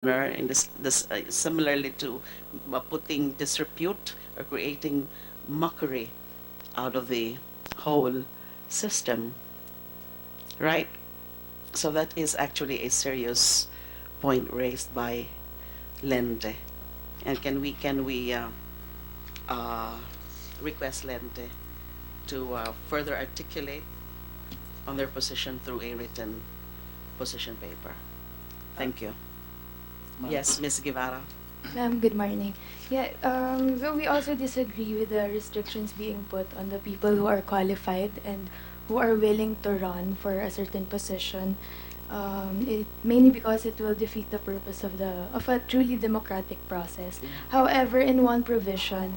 in this similarly to putting disrepute or creating mockery out of the whole system, right? So that is actually a serious point raised by Lente. And can we uh, request Lente to further articulate on their position through a written position paper? Thank you. Ma'am. Yes, Ms. Guevara. Good morning. Yeah, so we also disagree with the restrictions being put on the people who are qualified and who are willing to run for a certain position. Mainly because it will defeat the purpose of a truly democratic process. However, in one provision,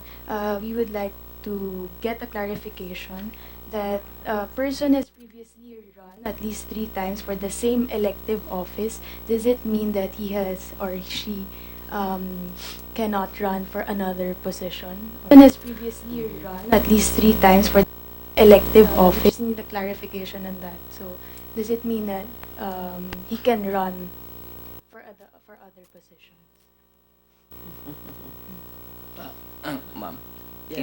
we would like to get a clarification that a person has previously run at least 3 times for the same elective office. Does it mean that he has or she cannot run for another position? Person has previously run at least 3 times for elective office. Need a clarification on that. So, does it mean that he can run for other positions? Ma'am, Yeah.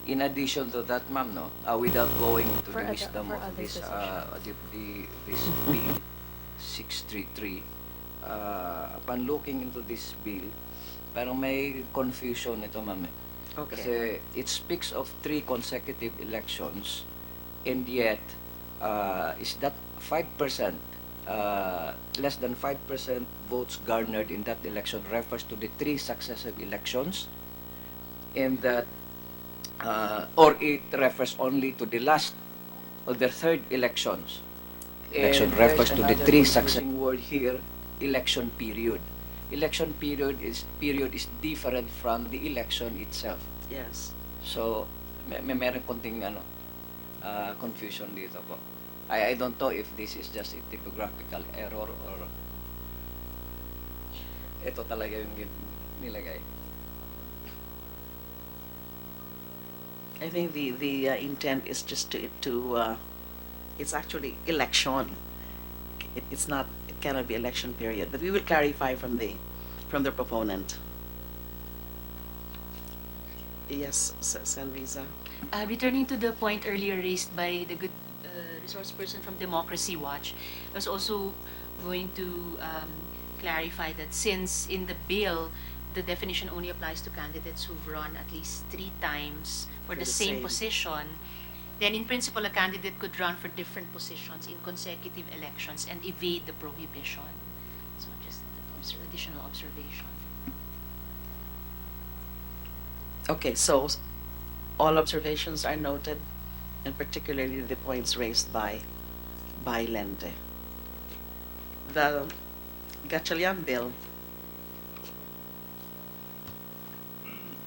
in addition to that, ma'am, no, without going into For the other- wisdom for of other this, this bill 633, upon looking into this bill, parang may confusion ito, ma'am. Okay. Kasi it speaks of 3 consecutive elections, and yet, is that 5%, less than 5% votes garnered in that election refers to the 3 successive elections, and that, or it refers only to the last or the third elections. Election And refers there's to the another 3 successive confusing word here, election period. Election period is different from the election itself. Yes. So, meron konting confusion dito po. I don't know if this is just a typographical error or ito talaga yung nilagay. I think the intent is just to it's actually election. It's not. It cannot be election period. But we will clarify from the proponent. Yes, San Riza. Returning to the point earlier raised by the good resource person from Democracy Watch, I was also going to clarify that since in the bill, the definition only applies to candidates who've run at least 3 times for the same position, then in principle, a candidate could run for different positions in consecutive elections and evade the prohibition. So just an additional observation. Okay, so all observations are noted, and particularly the points raised by Lente. The Gatchalian bill.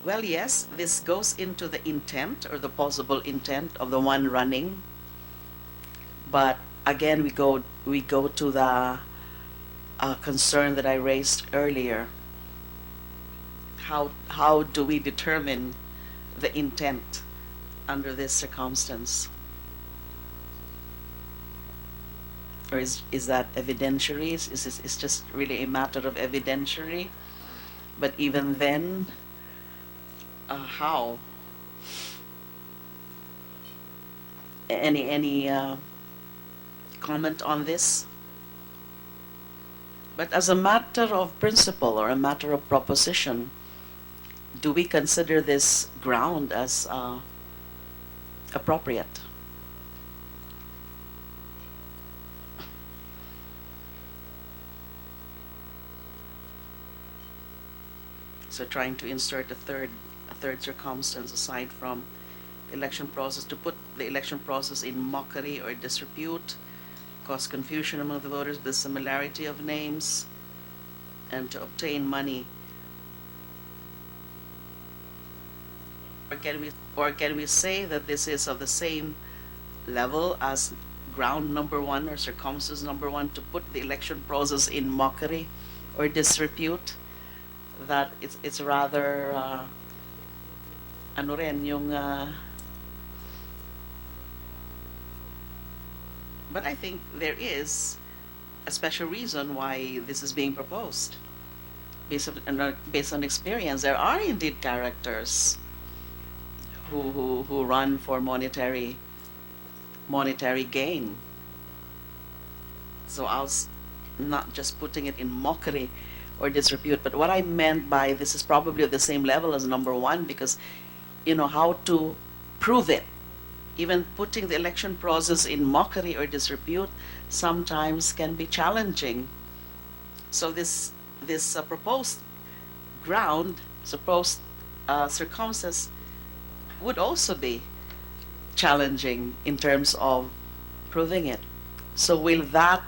Well, yes, this goes into the intent or the possible intent of the one running. But again, we go to the concern that I raised earlier. How do we determine the intent under this circumstance? Or is that evidentiary? Is just really a matter of evidentiary? But even then, how? Any comment on this? But as a matter of principle or a matter of proposition, do we consider this ground as appropriate? So trying to insert a third circumstance aside from election process, to put the election process in mockery or disrepute, cause confusion among the voters with similarity of names, and to obtain money. Or can we say that this is of the same level as ground number one or circumstance number one, to put the election process in mockery or disrepute? That it's rather ano rin yung but I think there is a special reason why this is being proposed. Based on experience, there are indeed characters who run for monetary gain. So not just putting it in mockery or disrepute, but what I meant by this is probably at the same level as number one, because how to prove it. Even putting the election process in mockery or disrepute sometimes can be challenging. So this proposed ground, supposed circumstances would also be challenging in terms of proving it. So will that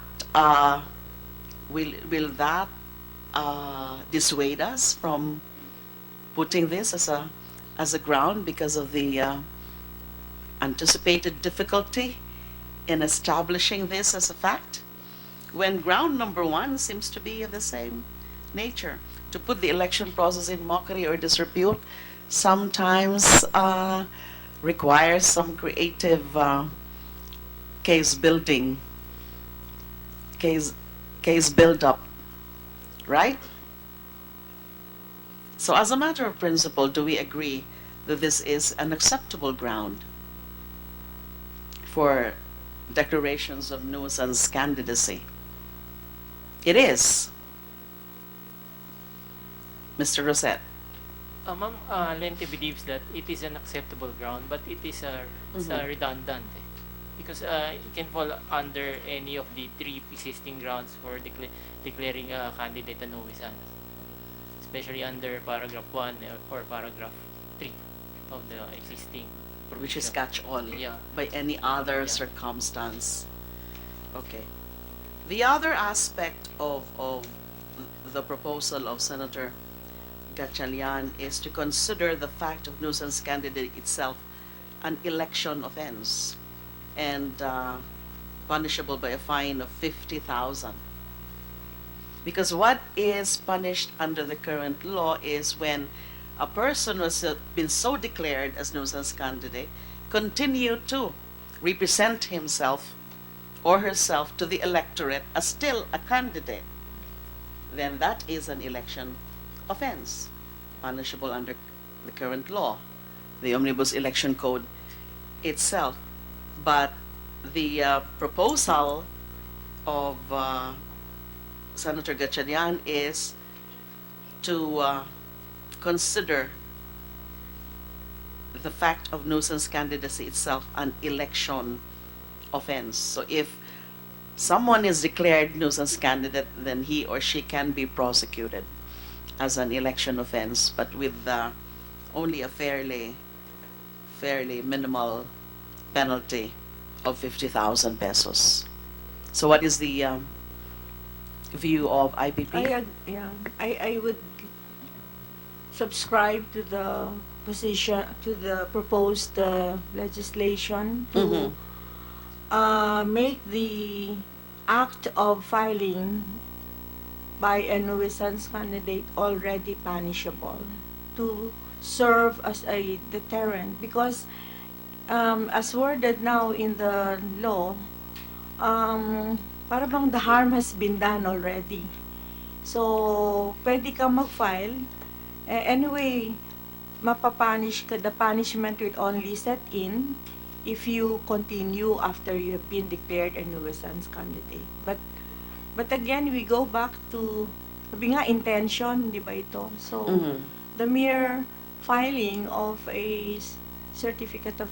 dissuade us from putting this as a ground because of the anticipated difficulty in establishing this as a fact? When ground number one seems to be of the same nature. To put the election process in mockery or disrepute sometimes requires some creative case building, case build up, right? So as a matter of principle, do we agree that this is an acceptable ground for declarations of nuisance candidacy? It is. Mr. Rosette. Ma'am, Lente believes that it is an acceptable ground, but it is redundant. Because it can fall under any of the three existing grounds for declaring a candidate a nuisance, especially under paragraph 1 or paragraph 3 of the existing provision. Which is catch-all Yeah. by any other Yeah. circumstance. Okay. The other aspect of the proposal of Senator Gatchalian is to consider the fact of nuisance candidate itself an election offense and punishable by a fine of 50,000. Because what is punished under the current law is when a person who has been so declared as nuisance candidate continue to represent himself or herself to the electorate as still a candidate, then that is an election offense, punishable under the current law, the Omnibus Election Code itself. But the proposal of Senator Gatchalian is to consider the fact of nuisance candidacy itself an election offense. So if someone is declared nuisance candidate, then he or she can be prosecuted as an election offense, but with only a fairly minimal penalty of 50,000 pesos. So what is the view of IPP? I would subscribe to the position, to the proposed legislation to make the act of filing by a nuisance candidate already punishable, to serve as a deterrent, because as worded now in the law, para bang the harm has been done already. So, pwede ka mag-file. Anyway, mapapunish ka. The punishment will only set in if you continue after you have been declared a nuisance candidate. But again, we go back to, sabi nga, intention, di ba ito? So, the mere filing of a certificate of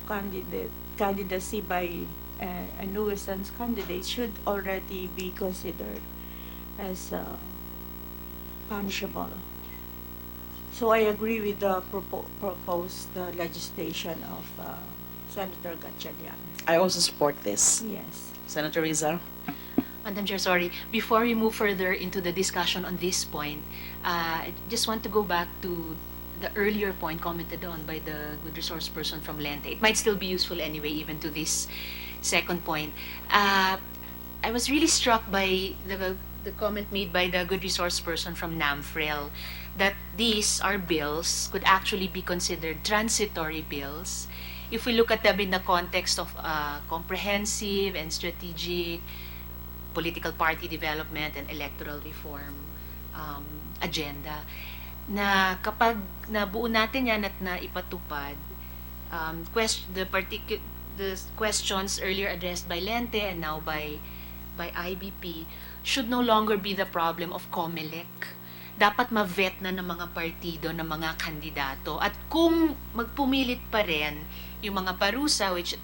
candidacy by a nuisance candidate should already be considered as punishable. So I agree with the proposed legislation of Senator Gatchalian. I also support this. Yes. Senator Rizal? Madam Chair, sorry. Before we move further into the discussion on this point, I just want to go back to the earlier point commented on by the good resource person from Lente. It might still be useful anyway, even to this second point. I was really struck by the comment made by the good resource person from NAMFREL that these, our bills, could actually be considered transitory bills if we look at them in the context of comprehensive and strategic political party development and electoral reform um, agenda, na kapag nabuo natin yan at naipatupad, the questions earlier addressed by Lente and now by IBP should no longer be the problem of COMELEC. Dapat ma-vet na ng mga partido, ng mga kandidato. At kung magpumilit pa rin yung mga parusa, which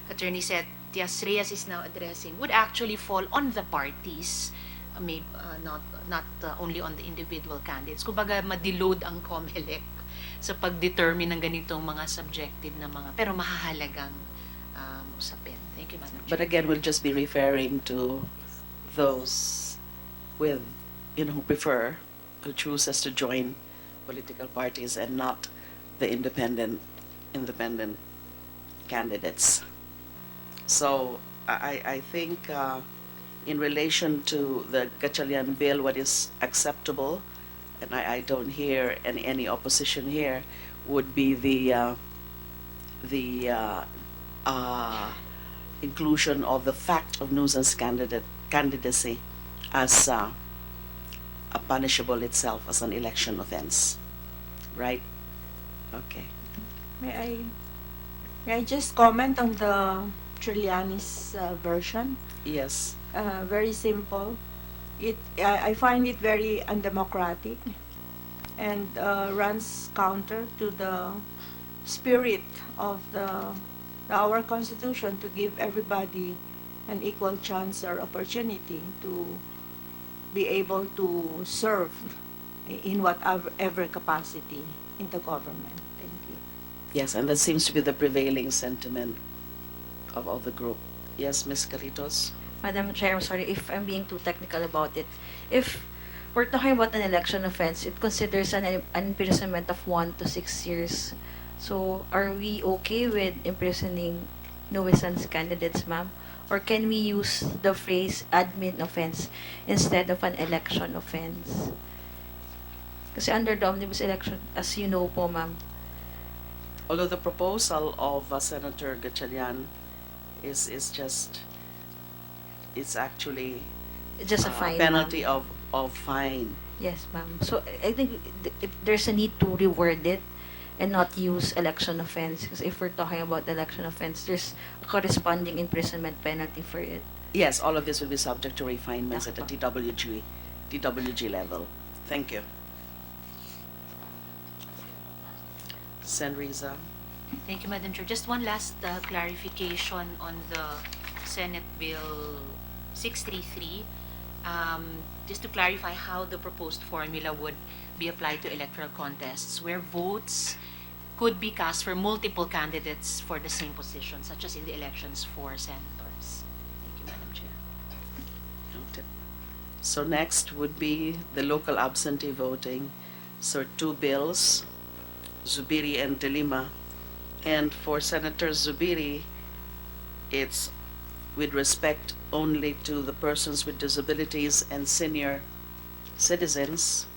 Attorney Setias Reyes is now addressing, would actually fall on the parties, maybe not only on the individual candidates. Kumbaga, ma-deload ang COMELEC sa pag-determine ng ganitong mga subjective na mga, pero mahahalagang usapin. Thank you, Madam Chair. But again, we'll just be referring to those with, who prefer, who chooses to join political parties and not the independent candidates. So I think in relation to the Gatchalian bill, what is acceptable, and I don't hear any opposition here, would be the inclusion of the fact of nuisance candidacy as a punishable itself as an election offense, right? Okay. May I just comment on the Trillanes version? Yes. Very simple. I find it very undemocratic and runs counter to the spirit of our Constitution to give everybody an equal chance or opportunity to be able to serve in whatever capacity in the government. Thank you. Yes, and that seems to be the prevailing sentiment of the group. Yes, Ms. Caritos? Madam Chair, I'm sorry if I'm being too technical about it. If we're talking about an election offense, it considers an imprisonment of 1 to 6 years. So, are we okay with imprisoning nuisance candidates, ma'am? Or can we use the phrase admin offense instead of an election offense? Kasi under the omnibus election, as you know po, ma'am, Although the proposal of Senator Gatchalian is it's actually just a fine, penalty ma'am. of fine. Yes, ma'am. So, I think there's a need to reword it and not use election offense. Because if we're talking about election offense, there's a corresponding imprisonment penalty for it. Yes, all of this will be subject to refinements at the TWG level. Thank you. Senriza. Thank you, Madam Chair. Just one last clarification on the Senate Bill 633. Just to clarify how the proposed formula would be applied to electoral contests where votes could be cast for multiple candidates for the same position, such as in the elections for senators. Thank you, Madam Chair. Noted. So next would be the local absentee voting. So 2 bills, Zubiri and De Lima. And for Senator Zubiri, it's with respect only to the persons with disabilities and senior citizens.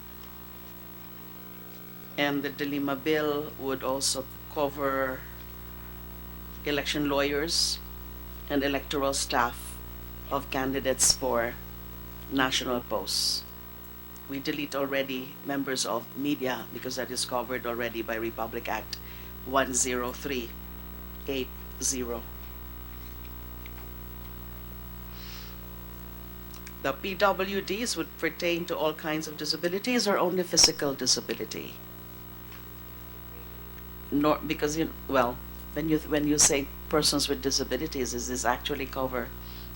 And the De Lima bill would also cover election lawyers and electoral staff of candidates for national posts. We delete already members of media because that is covered already by Republic Act 10380. The PWDs would pertain to all kinds of disabilities or only physical disability? Nor because when you say persons with disabilities, is this actually cover?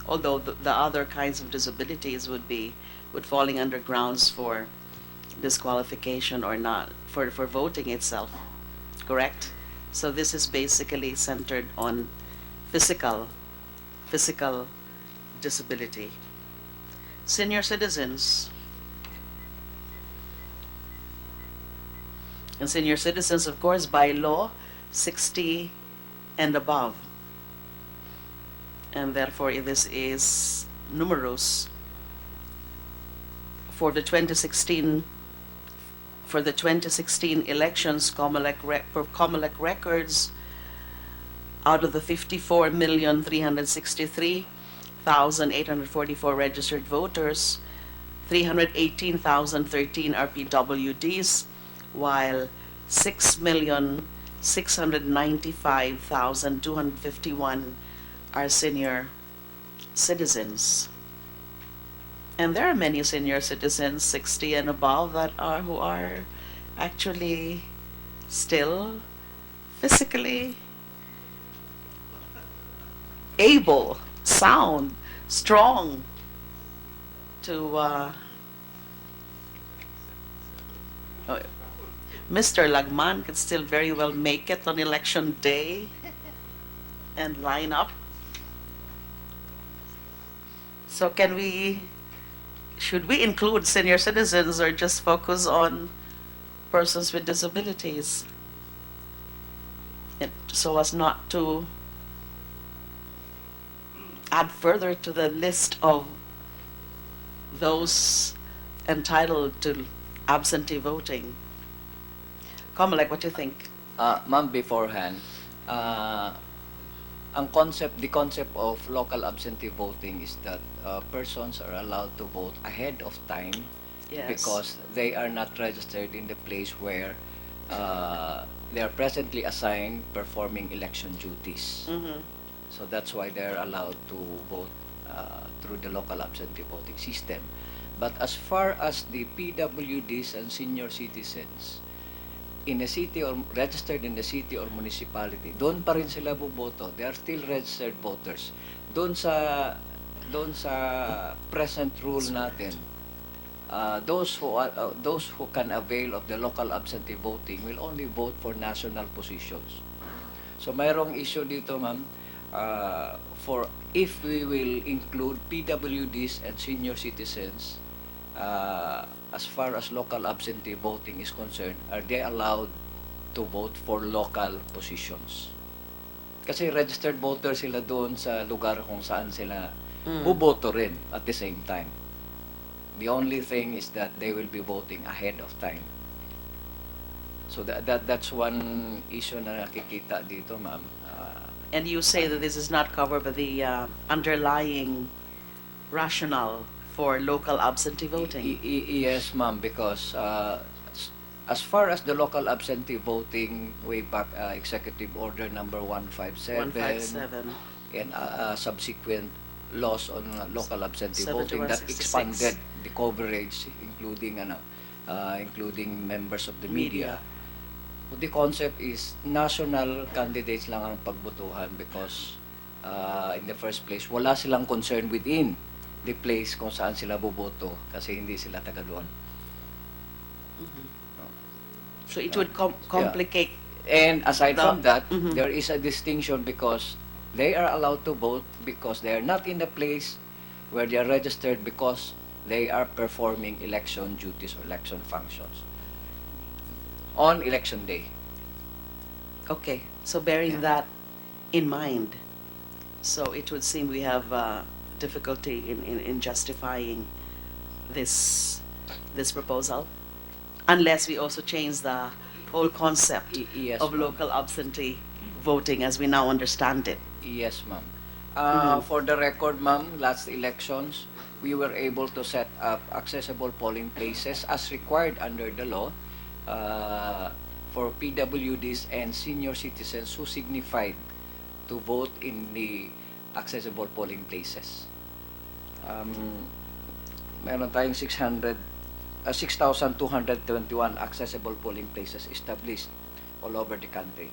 Although the other kinds of disabilities would falling under grounds for disqualification or not for voting itself, correct? So this is basically centered on physical disability. Senior citizens. And senior citizens, of course, by law, 60 and above. And therefore, this is numerous. For the 2016 elections, for COMELEC records, out of the 54,363,000 1,844 registered voters, 318,013 are PWDs, while 6,695,251 are senior citizens. And there are many senior citizens, 60 and above, that are who are actually still physically able, sound, strong to Mr. Lagman could still very well make it on election day and line up. So should we include senior citizens or just focus on persons with disabilities? So as not to add further to the list of those entitled to absentee voting. Kamalek, what do you think? Ma'am, beforehand, the concept of local absentee voting is that persons are allowed to vote ahead of time Yes. because they are not registered in the place where they are presently assigned performing election duties. Mm-hmm. So that's why they're allowed to vote through the local absentee voting system. But as far as the PWDs and senior citizens, in a city or registered in the city or municipality, doon pa rin sila boboto. They are still registered voters. Doon sa present rule natin, those who can avail of the local absentee voting will only vote for national positions. So mayroong issue dito, ma'am, for if we will include PWDs and senior citizens, as far as local absentee voting is concerned, are they allowed to vote for local positions? Kasi registered voter sila doon sa lugar kung saan sila buboto rin at the same time. The only thing is that they will be voting ahead of time. So that's one issue na nakikita dito, ma'am. And you say that this is not covered by the underlying rationale for local absentee voting. Yes, ma'am, because as far as the local absentee voting, way back Executive Order number 157, 157. and subsequent laws on local absentee voting that 7166. expanded the coverage, including members of the media. The concept is national candidates lang ang pagbotohan because in the first place, wala silang concern within the place kung saan sila boboto kasi hindi sila taga doon. So it would complicate. And aside from that, Mhm. there is a distinction because they are allowed to vote because they are not in the place where they are registered because they are performing election duties or election functions on election day. Okay, so bearing that in mind, so it would seem we have difficulty in justifying this proposal, unless we also change the whole concept Yes, of ma'am. local absentee voting as we now understand it. Yes, ma'am. Mhm. For the record, ma'am, last elections, we were able to set up accessible polling places as required under the law for PWDs and senior citizens who signified to vote in the accessible polling places. Meron tayong 6,221 accessible polling places established all over the country.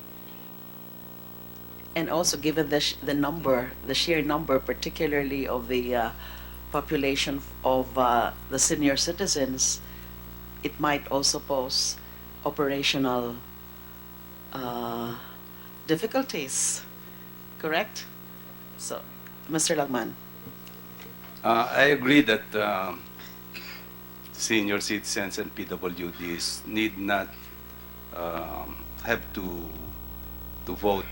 And also given the sheer number, particularly of the population of the senior citizens, it might also pose operational difficulties, correct? So, Mr. Lagman. I agree that senior citizens and PWDs need not have to vote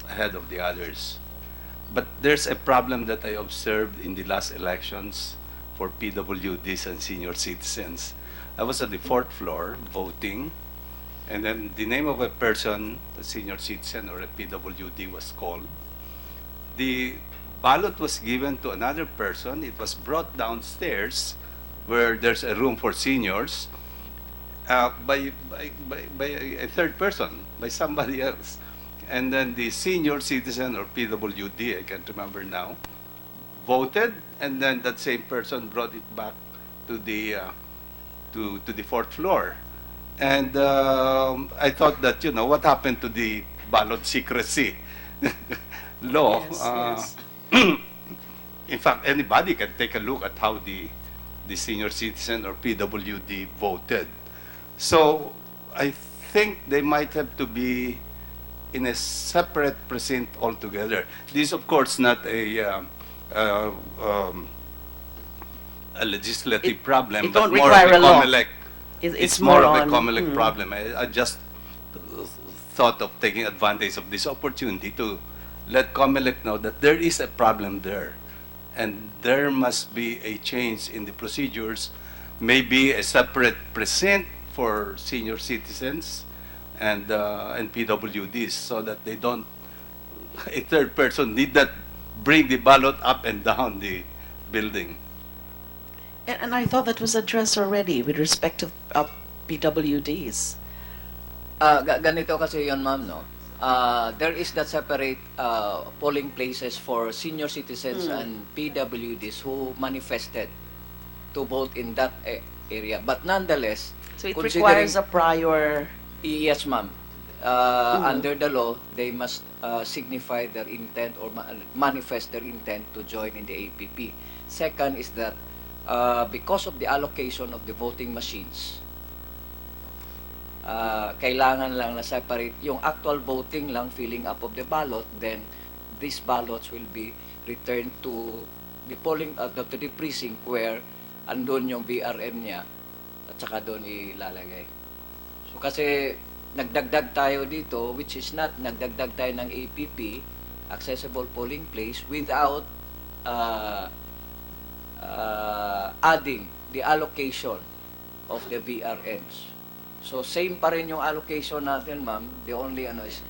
ahead of the others. But there's a problem that I observed in the last elections for PWDs and senior citizens. I was at the fourth floor voting, and then the name of a person, a senior citizen or a PWD, was called. The ballot was given to another person. It was brought downstairs where there's a room for seniors by a third person, by somebody else. And then the senior citizen or PWD, I can't remember now, voted, and then that same person brought it back to the fourth floor. And I thought that, what happened to the ballot secrecy law? Yes, yes. In fact, anybody can take a look at how the senior citizen or PWD voted. So I think they might have to be in a separate precinct altogether. This, of course, not uh, um, a legislative It- problem, it but don't more of a require a law. COMELEC. It's It's more more of a on, COMELEC problem. I just thought of taking advantage of this opportunity to let COMELEC know that there is a problem there, and there must be a change in the procedures, maybe a separate precinct for senior citizens and PWDs, so that they don't a third person need not bring the ballot up and down the building. And I thought that was addressed already with respect to PWDs. Ganito kasi yon, ma'am, no? There is that separate polling places for senior citizens and PWDs who manifested to vote in that area. But nonetheless, So it considering- requires a prior. Yes, ma'am. Under the law, they must signify their intent or manifest their intent to join in the APP. Second is that because of the allocation of the voting machines, kailangan lang na separate yung actual voting lang, filling up of the ballot, then these ballots will be returned to the polling to the precinct where andun yung BRM niya at saka doon ilalagay. So kasi nagdagdag tayo dito, which is not, nagdagdag tayo ng APP, accessible polling place, without adding the allocation of the VRMs. So same pa rin yung allocation natin, ma'am. The only is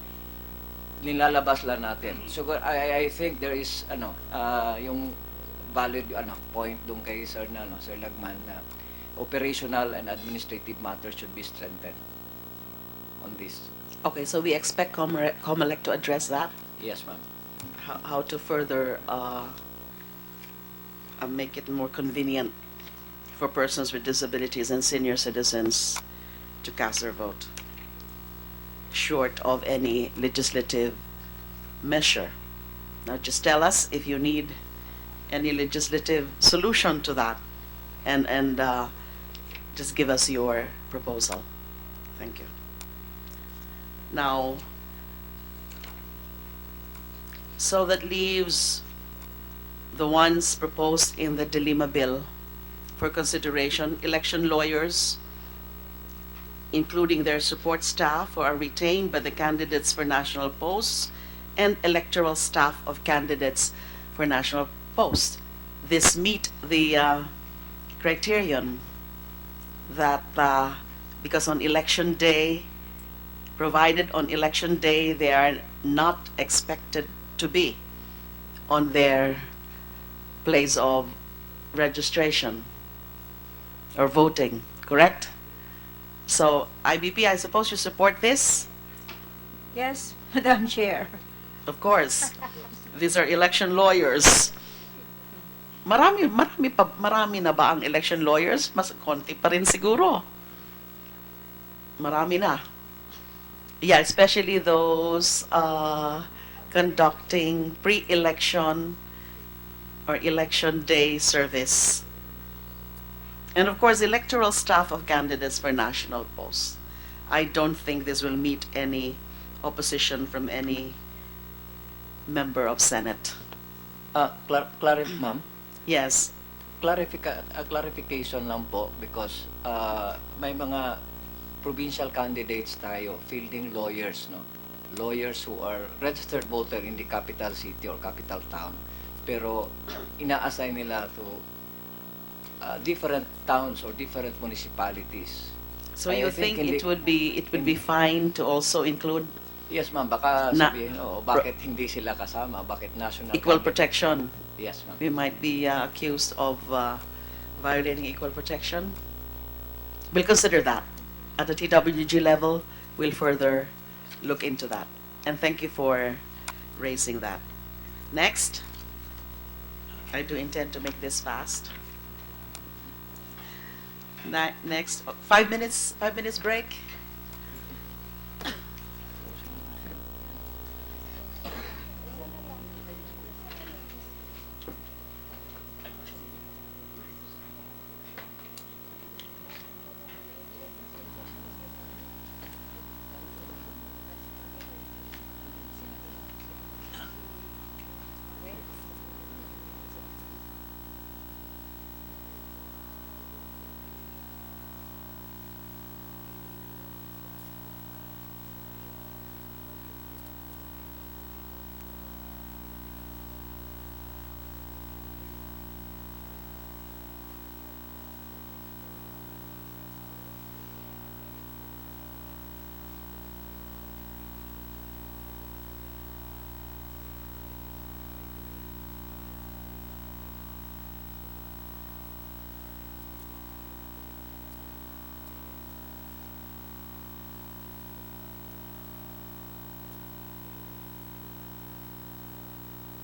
nilalabas lang natin. So I think there is yung valid point dun kay Sir Sir Lagman, na operational and administrative matters should be strengthened on this. Okay, so we expect COMELEC to address that, Yes, ma'am. how to further make it more convenient for persons with disabilities and senior citizens to cast their vote, short of any legislative measure. Now, just tell us if you need any legislative solution to that, and just give us your proposal. Thank you. Now, so that leaves the ones proposed in the Dilima bill for consideration: election lawyers, including their support staff who are retained by the candidates for national posts, and electoral staff of candidates for national posts. This meet the criterion that because on election day, provided on election day, they are not expected to be on their place of registration or voting, correct? So, IBP, I suppose you support this? Yes, Madam Chair. Of course. These are election lawyers. Marami na ba ang election lawyers? Mas konti pa rin siguro. Marami na. Yeah, especially those conducting pre-election or election day service. And of course, electoral staff of candidates for national posts. I don't think this will meet any opposition from any member of Senate. Ma'am, Yes. clarification lang po, because may mga provincial candidates tayo, fielding lawyers, no? Lawyers who are registered voter in the capital city or capital town, pero ina-assign nila to different towns or different municipalities. So I you think think in it would be fine to also include Yes, ma'am. Baka Na- sabihin, oh, bakit hindi sila kasama? Bakit national Equal candidate? protection. Yes, ma'am. We might be accused of violating equal protection. We'll consider that. At the TWG level, we'll further look into that. And thank you for raising that. Next. I do intend to make this fast. Next, 5 minutes, 5 minutes break.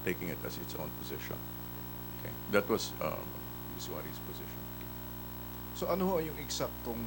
taking it as its own position. Okay. That was Ms. Wari's position. So ano ho yung eksaktong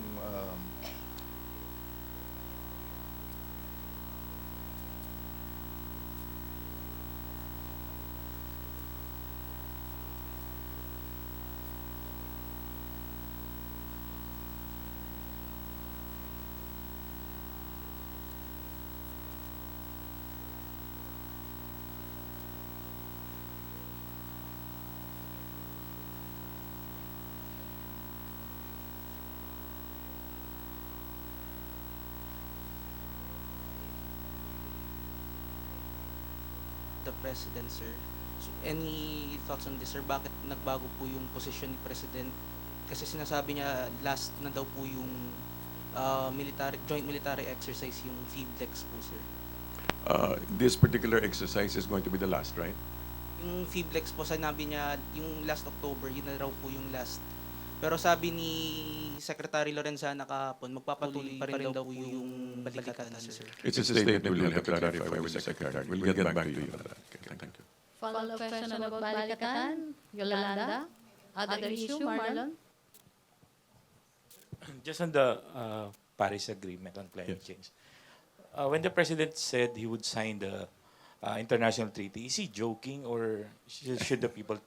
the President, sir. So, any thoughts on this, sir? Bakit nagbago po yung position ni President? Kasi sinasabi niya last na daw po yung joint military exercise, yung FIBLEX po, sir. This particular exercise is going to be the last, right? Yung FIBLEX po, sinabi niya yung last October, yun na raw po yung last. Pero sabi ni Secretary Lorenzana kahapon, magpapatuloy pa rin daw po yung balikatan, sir. It's a statement we'll have to clarify with the Secretary. We'll get back to you on that. Okay, thank you. Follow-up question about Balikatan, Yolanda. Other issue, Marlon? Just on the Paris Agreement on climate change. When the President said he would sign the international treaty, is he joking or should the people